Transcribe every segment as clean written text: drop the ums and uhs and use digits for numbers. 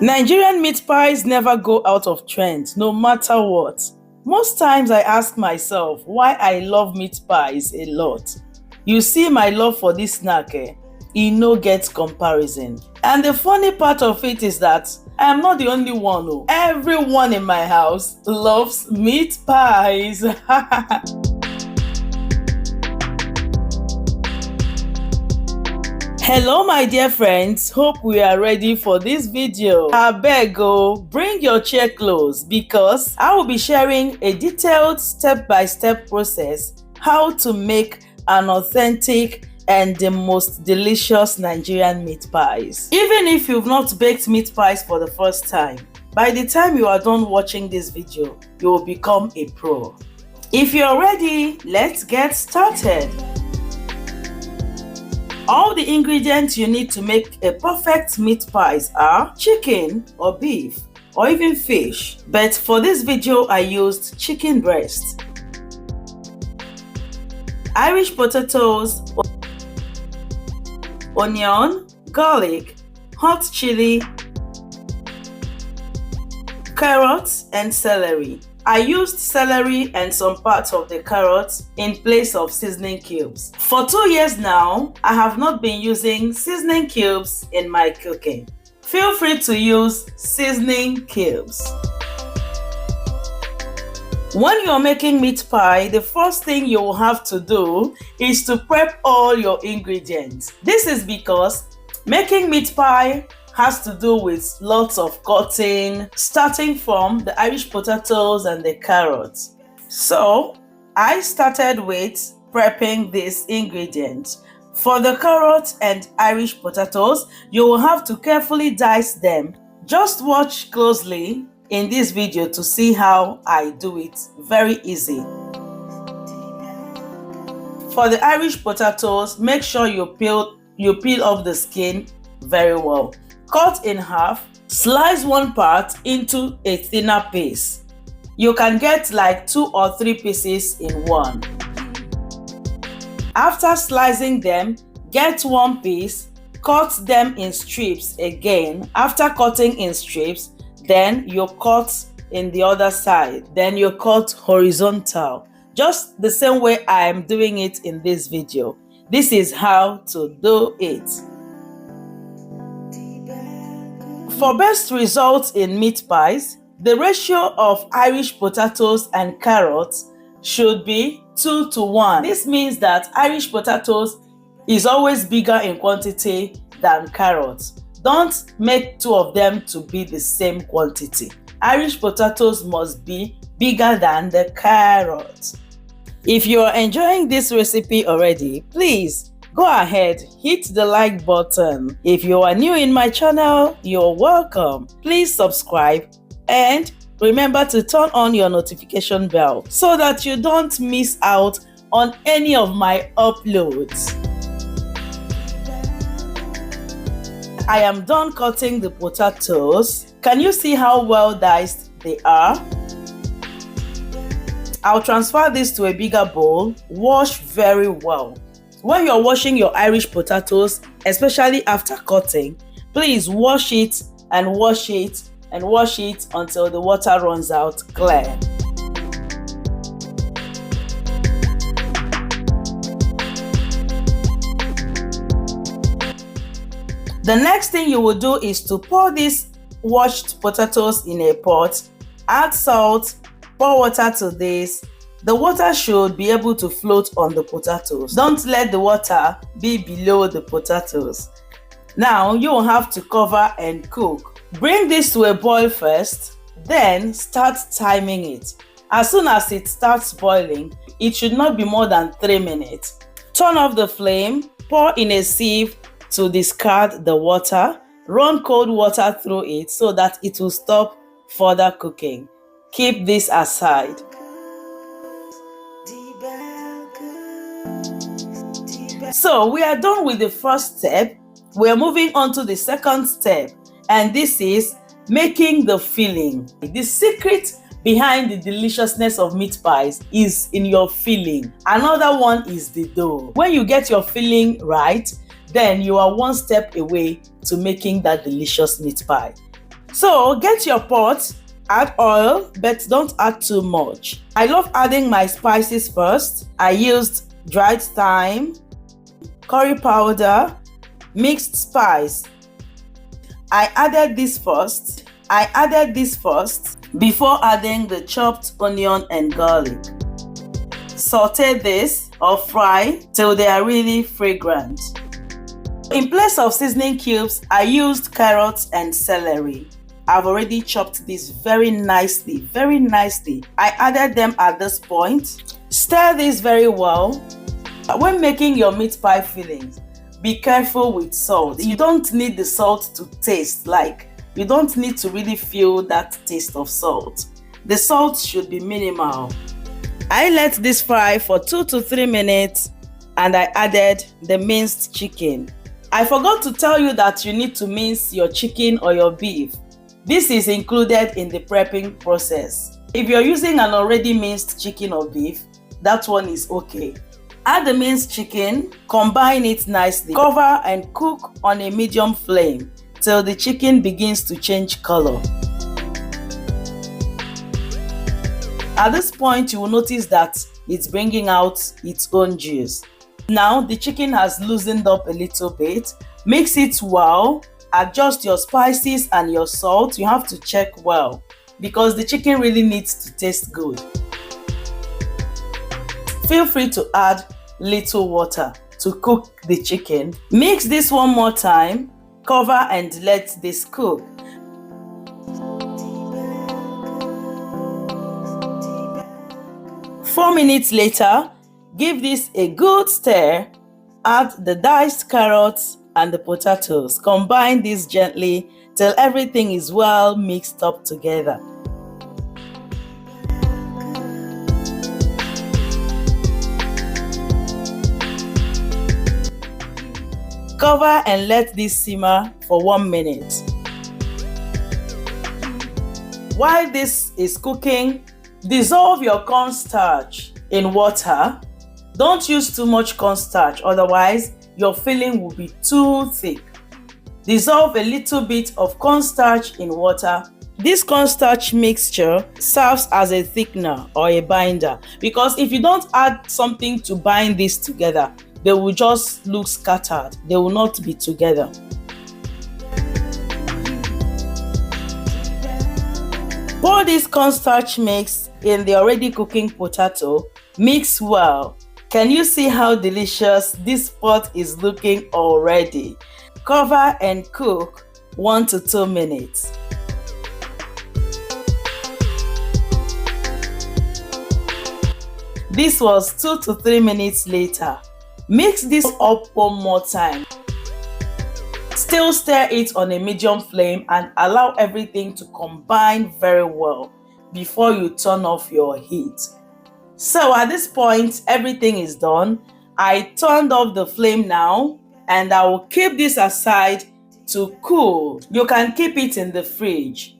Nigerian meat pies never go out of trend, no matter what. Most times I ask myself why I love meat pies a lot. You see, my love for this snack, e no get comparison. And the funny part of it is that I am not the only one. Everyone in my house loves meat pies. Hello my dear friends, hope we are ready for this video. Abeg bring your chair close because I will be sharing a detailed step-by-step process how to make an authentic and the most delicious Nigerian meat pies. Even if you've not baked meat pies for the first time, by the time you are done watching this video, you will become a pro. If you're ready, let's get started. All the ingredients you need to make a perfect meat pies are chicken or beef or even fish, but for this video I used chicken breast, Irish potatoes, onion, garlic, hot chili, carrots and celery. I used celery and some parts of the carrots in place of seasoning cubes. For 2 years now, I have not been using seasoning cubes in my cooking. Feel free to use seasoning cubes. When you're making meat pie, the first thing you will have to do is to prep all your ingredients. This is because making meat pie has to do with lots of cutting, starting from the Irish potatoes and the carrots. So I started with prepping these ingredients. For the carrots and Irish potatoes, you will have to carefully dice them. Just watch closely in this video to see how I do it. Very easy. For the Irish potatoes, make sure you peel off the skin very well. Cut in half, slice one part into a thinner piece. You can get like 2 or 3 pieces in one. After slicing them, get one piece, cut them in strips again. After cutting in strips, then you cut in the other side. Then you cut horizontal, just the same way I am doing it in this video. This is how to do it. For best results in meat pies, the ratio of Irish potatoes and carrots should be 2 to 1. This means that Irish potatoes is always bigger in quantity than carrots. Don't make 2 of them to be the same quantity. Irish potatoes must be bigger than the carrots. If you are enjoying this recipe already, please go ahead, hit the like button. If you are new in my channel, you're welcome. Please subscribe and remember to turn on your notification bell so that you don't miss out on any of my uploads. I am done cutting the potatoes. Can you see how well diced they are? I'll transfer this to a bigger bowl. Wash very well. When you're washing your Irish potatoes, especially after cutting, please wash it and wash it and wash it until the water runs out clear. The next thing you will do is to pour these washed potatoes in a pot, add salt, pour water to this. The water should be able to float on the potatoes. Don't let the water be below the potatoes. Now you will have to cover and cook. Bring this to a boil first, then start timing it. As soon as it starts boiling, it should not be more than 3 minutes. Turn off the flame, pour in a sieve to discard the water. Run cold water through it so that it will stop further cooking. Keep this aside. So we are done with the first step. We are moving on to the second step, and this is making the filling. The secret behind the deliciousness of meat pies is in your filling. Another one is the dough. When you get your filling right, then you are one step away to making that delicious meat pie. So get your pot, add oil, but don't add too much. I love adding my spices first. I used dried thyme, curry powder, mixed spice. I added this first before adding the chopped onion and garlic. Saute this or fry till they are really fragrant. In place of seasoning cubes, I used carrots and celery. I've already chopped this very nicely. I added them at this point. Stir this very well. When making your meat pie fillings, be careful with salt. You don't need the salt to taste, you don't need to really feel that taste of salt. The salt should be minimal. I let this fry for 2 to 3 minutes and I added the minced chicken. I forgot to tell you that you need to mince your chicken or your beef. This is included in the prepping process. If you're using an already minced chicken or beef, that one is okay. Add the minced chicken, combine it nicely, cover and cook on a medium flame till the chicken begins to change color. At this point, you will notice that it's bringing out its own juice. Now the chicken has loosened up a little bit. Mix it well, adjust your spices and your salt. You have to check well because the chicken really needs to taste good. Feel free to add little water to cook the chicken. Mix this one more time, cover and let this cook. Four minutes later, give this a good stir. Add the diced carrots and the potatoes. Combine this gently till everything is well mixed up together. Cover and let this simmer for 1 minute. While this is cooking, dissolve your cornstarch in water. Don't use too much cornstarch, otherwise your filling will be too thick. Dissolve a little bit of cornstarch in water. This cornstarch mixture serves as a thickener or a binder because if you don't add something to bind this together, they will just look scattered. They will not be together. Pour this cornstarch mix in the already cooking potato. Mix well. Can you see how delicious this pot is looking already? Cover and cook 1 to 2 minutes. This was 2 to 3 minutes later. Mix this up one more time. Still stir it on a medium flame and allow everything to combine very well before you turn off your heat. So at this point, everything is done. I turned off the flame now and I will keep this aside to cool. You can keep it in the fridge.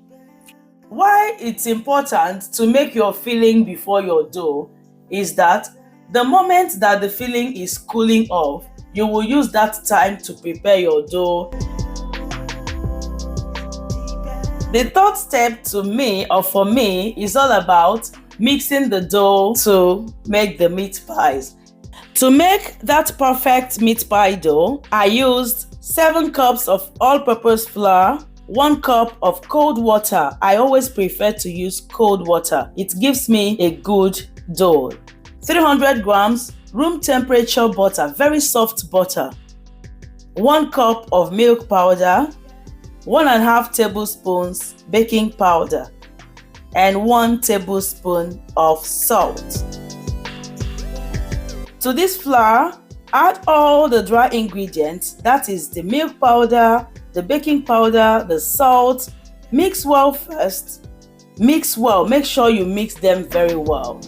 Why it's important to make your filling before your dough is that the moment that the filling is cooling off, you will use that time to prepare your dough. The third step for me is all about mixing the dough to make the meat pies. To make that perfect meat pie dough, I used 7 cups of all-purpose flour, 1 cup of cold water. I always prefer to use cold water. It gives me a good dough. 300 grams room temperature butter, very soft butter. 1 cup of milk powder, 1.5 tablespoons baking powder, and 1 tablespoon of salt. To this flour, add all the dry ingredients, that is the milk powder, the baking powder, the salt. Mix well first. Mix well, make sure you mix them very well.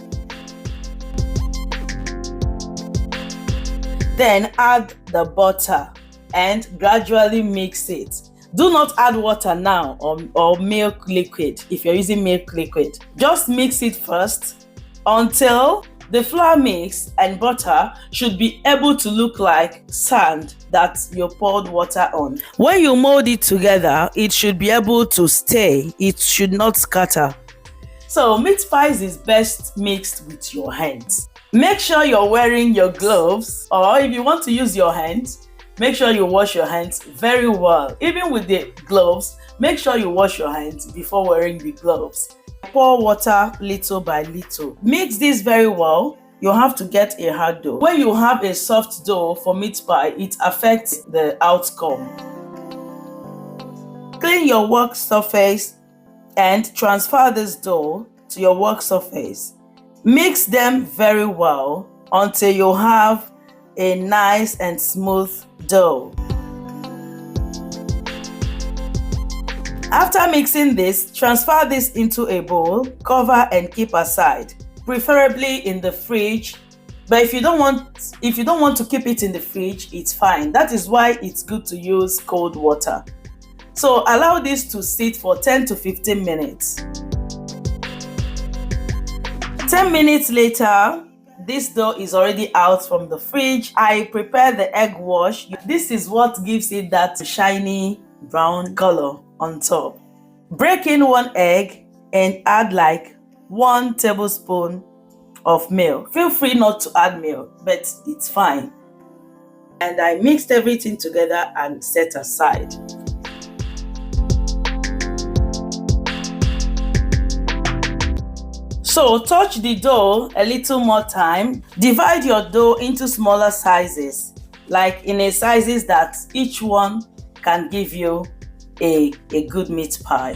Then add the butter and gradually mix it. Do not add water now or milk liquid if you're using milk liquid. Just mix it first until The flour mix and butter should be able to look like sand that you poured water on. When you mold it together, it should be able to stay. It should not scatter. So meat pies is best mixed with your hands. Make sure you're wearing your gloves, or if you want to use your hands, make sure you wash your hands very well. Even with the gloves, make sure you wash your hands before wearing the gloves. Pour water little by little. Mix this very well. You have to get a hard dough. When you have a soft dough for meat pie, it affects the outcome. Clean your work surface and transfer this dough to your work surface. Mix them very well until you have a nice and smooth dough. After mixing this, transfer this into a bowl, cover and keep aside, preferably in the fridge. But if you don't want to keep it in the fridge, it's fine. That is why it's good to use cold water. So allow this to sit for 10 to 15 minutes. 10 minutes later, this dough is already out from the fridge. I prepare the egg wash. This is what gives it that shiny brown color on top. Break in 1 egg and add like 1 tablespoon of milk. Feel free not to add milk, but it's fine. And I mixed everything together and set aside. So touch the dough a little more time. Divide your dough into smaller sizes, like in a sizes that each one can give you a good meat pie.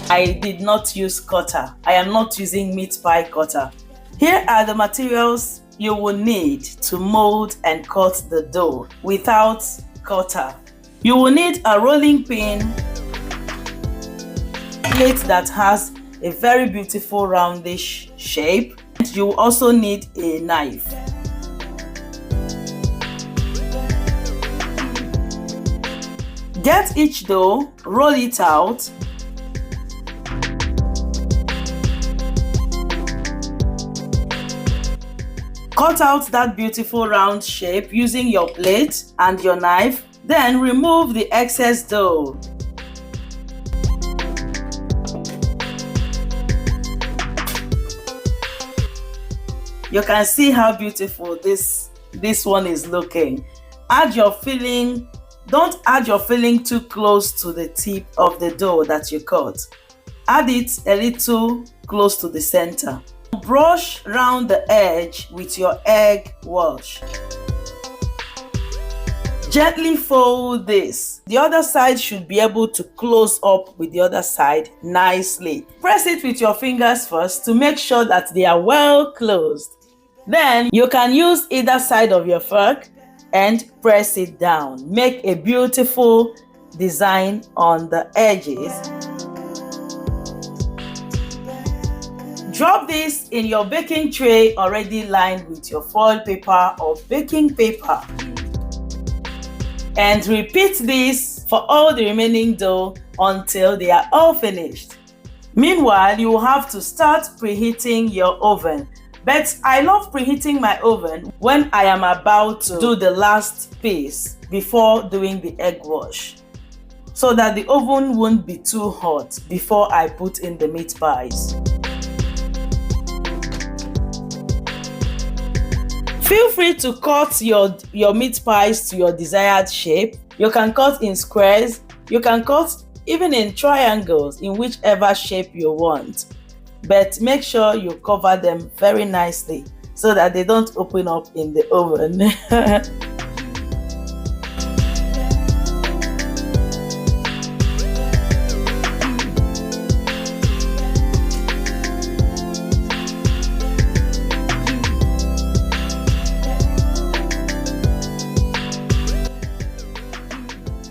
I did not use cutter. I am not using meat pie cutter. Here are the materials you will need to mold and cut the dough without cutter. You will need a rolling pin, plate that has a very beautiful roundish shape. You will also need a knife. Get each dough, roll it out. Cut out that beautiful round shape using your plate and your knife. Then remove the excess dough. You can see how beautiful this one is looking. Add your filling. Don't add your filling too close to the tip of the dough that you cut. Add it a little close to the center. Brush around the edge with your egg wash. Gently fold this. The other side should be able to close up with the other side nicely. Press it with your fingers first to make sure that they are well closed. Then you can use either side of your fork and press it down. Make a beautiful design on the edges. Drop this in your baking tray already lined with your foil paper or baking paper. And repeat this for all the remaining dough until they are all finished. Meanwhile, you will have to start preheating your oven. But I love preheating my oven when I am about to do the last piece before doing the egg wash, so that the oven won't be too hot before I put in the meat pies. Feel free to cut your meat pies to your desired shape. You can cut in squares, you can cut even in triangles, in whichever shape you want. But make sure you cover them very nicely so that they don't open up in the oven.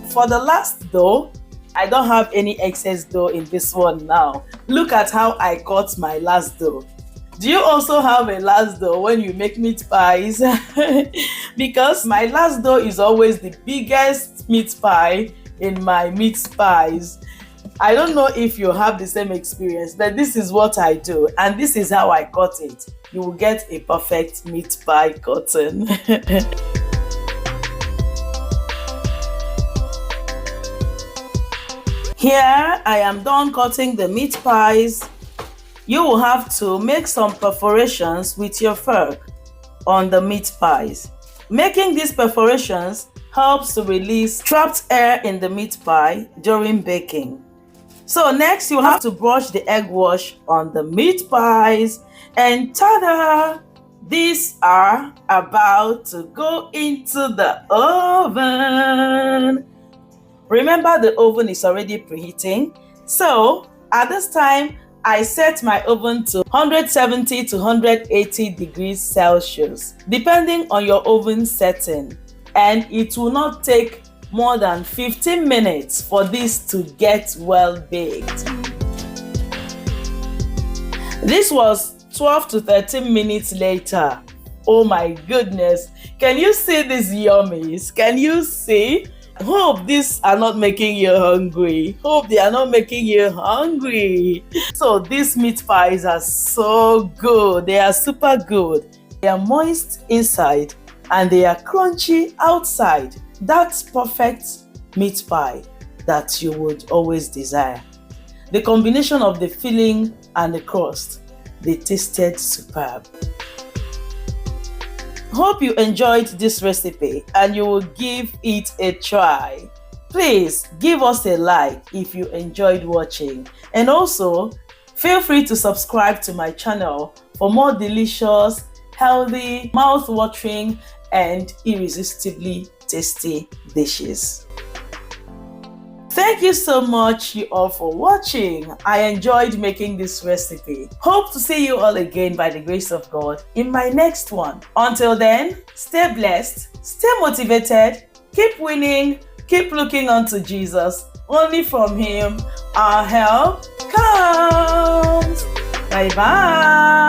For the last dough, I don't have any excess dough in this one now. Look at how I cut my last dough. Do you also have a last dough when you make meat pies? Because my last dough is always the biggest meat pie in my meat pies. I don't know if you have the same experience, but this is what I do, and this is how I cut it. You will get a perfect meat pie cutting. Here I am done cutting the meat pies. You will have to make some perforations with your fork on the meat pies. Making these perforations helps to release trapped air in the meat pie during baking. So next you have to brush the egg wash on the meat pies, and ta-da! These are about to go into the oven. Remember, the oven is already preheating. So at this time, I set my oven to 170 to 180 degrees Celsius, depending on your oven setting. And it will not take more than 15 minutes for this to get well baked. This was 12 to 13 minutes later. Oh my goodness. Can you see these yummies? Can you see? Hope these are not making you hungry. Hope they are not making you hungry. So these meat pies are so good. They are super good. They are moist inside and they are crunchy outside. That's perfect meat pie that you would always desire. The combination of the filling and the crust, they tasted superb. Hope you enjoyed this recipe and you will give it a try. Please give us a like if you enjoyed watching, and also feel free to subscribe to my channel for more delicious, healthy, mouth-watering and irresistibly tasty dishes. Thank you so much, you all, for watching. I enjoyed making this recipe. Hope to see you all again by the grace of God in my next one. Until then, stay blessed, stay motivated, keep winning, keep looking unto Jesus. Only from Him our help comes. Bye-bye.